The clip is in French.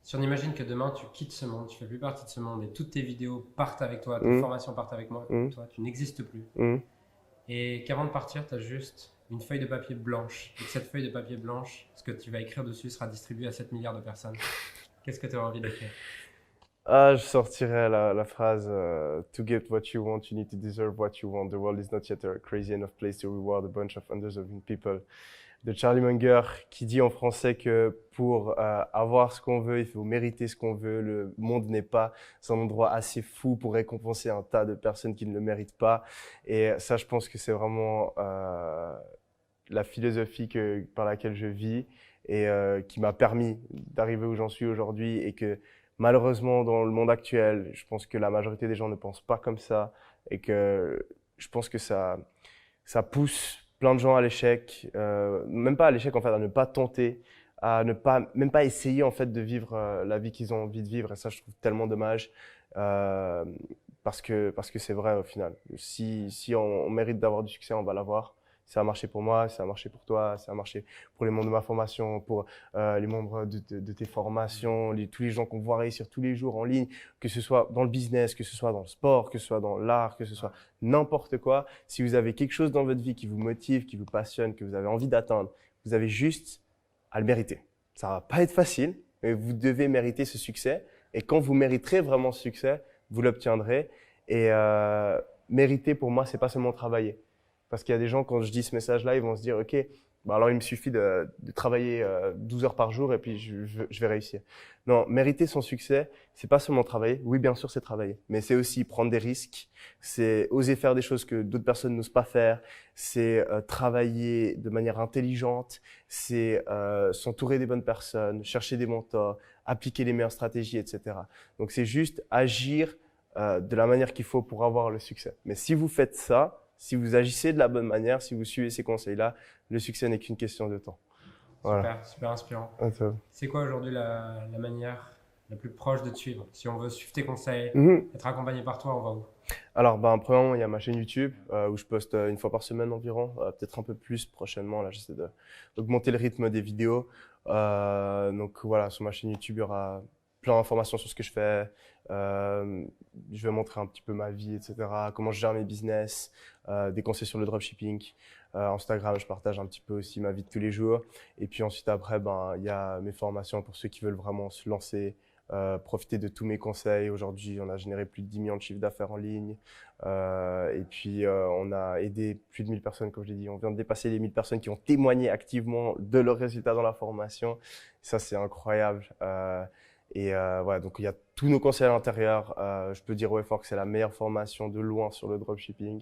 Si on imagine que demain tu quittes ce monde, tu fais plus partie de ce monde et toutes tes vidéos partent avec toi, tes Hum, formations partent avec moi, hum, toi, tu n'existes plus. hum. Et qu'avant de partir, tu as juste une feuille de papier blanche. Et que cette feuille de papier blanche, ce que tu vas écrire dessus sera distribué à 7 milliards de personnes. Qu'est-ce que tu auras envie d'écrire? Ah, je sortirais la phrase To get what you want, you need to deserve what you want. The world is not yet a crazy enough place to reward a bunch of undeserving people. De Charlie Munger, qui dit en français que pour avoir ce qu'on veut, il faut mériter ce qu'on veut. Le monde n'est pas un endroit assez fou pour récompenser un tas de personnes qui ne le méritent pas. Et ça, je pense que c'est vraiment la philosophie par laquelle je vis et qui m'a permis d'arriver où j'en suis aujourd'hui et que malheureusement dans le monde actuel, je pense que la majorité des gens ne pensent pas comme ça et que je pense que ça pousse plein de gens à l'échec, même pas à l'échec en fait, à ne pas tenter, à ne pas même pas essayer en fait de vivre la vie qu'ils ont envie de vivre et ça je trouve tellement dommage euh, parce que c'est vrai au final. Si on mérite d'avoir du succès, on va l'avoir. Ça a marché pour moi, ça a marché pour toi, ça a marché pour les membres de ma formation, pour les membres de tes formations, tous les gens qu'on voit réussir tous les jours en ligne, que ce soit dans le business, que ce soit dans le sport, que ce soit dans l'art, que ce soit n'importe quoi. Si vous avez quelque chose dans votre vie qui vous motive, qui vous passionne, que vous avez envie d'atteindre, vous avez juste à le mériter. Ça va pas être facile, mais vous devez mériter ce succès. Et quand vous mériterez vraiment ce succès, vous l'obtiendrez. Et mériter, pour moi, c'est pas seulement travailler. Parce qu'il y a des gens, quand je dis ce message-là, ils vont se dire, OK, bah alors il me suffit de travailler 12 heures par jour et puis je vais réussir. Non, mériter son succès, c'est pas seulement travailler. Oui, bien sûr, c'est travailler. Mais c'est aussi prendre des risques. C'est oser faire des choses que d'autres personnes n'osent pas faire. C'est travailler de manière intelligente. C'est s'entourer des bonnes personnes, chercher des mentors, appliquer les meilleures stratégies, etc. Donc c'est juste agir de la manière qu'il faut pour avoir le succès. Mais si vous faites ça, si vous agissez de la bonne manière, si vous suivez ces conseils-là, le succès n'est qu'une question de temps. Voilà. Super, super inspirant. Attends. C'est quoi aujourd'hui la manière la plus proche de te suivre? Si on veut suivre tes conseils, Mhm. être accompagné par toi, on va où? Alors, ben, premièrement, il y a ma chaîne YouTube où je poste une fois par semaine environ, peut-être un peu plus prochainement. Là, j'essaie d'augmenter le rythme des vidéos. Donc voilà, sur ma chaîne YouTube, il y aura plein d'informations sur ce que je fais. Euh, je vais montrer un petit peu ma vie, etc. Comment je gère mes business, des conseils sur le dropshipping. Instagram, je partage un petit peu aussi ma vie de tous les jours. Et puis ensuite, après, ben, il y a mes formations pour ceux qui veulent vraiment se lancer, profiter de tous mes conseils. Aujourd'hui, on a généré plus de 10 millions de chiffres d'affaires en ligne. Et puis, on a aidé plus de 1000 personnes, comme je l'ai dit. On vient de dépasser les 1000 personnes qui ont témoigné activement de leurs résultats dans la formation. Ça, c'est incroyable. Voilà, donc il y a tous nos conseils à l'intérieur. Je peux dire au effort que c'est la meilleure formation de loin sur le dropshipping.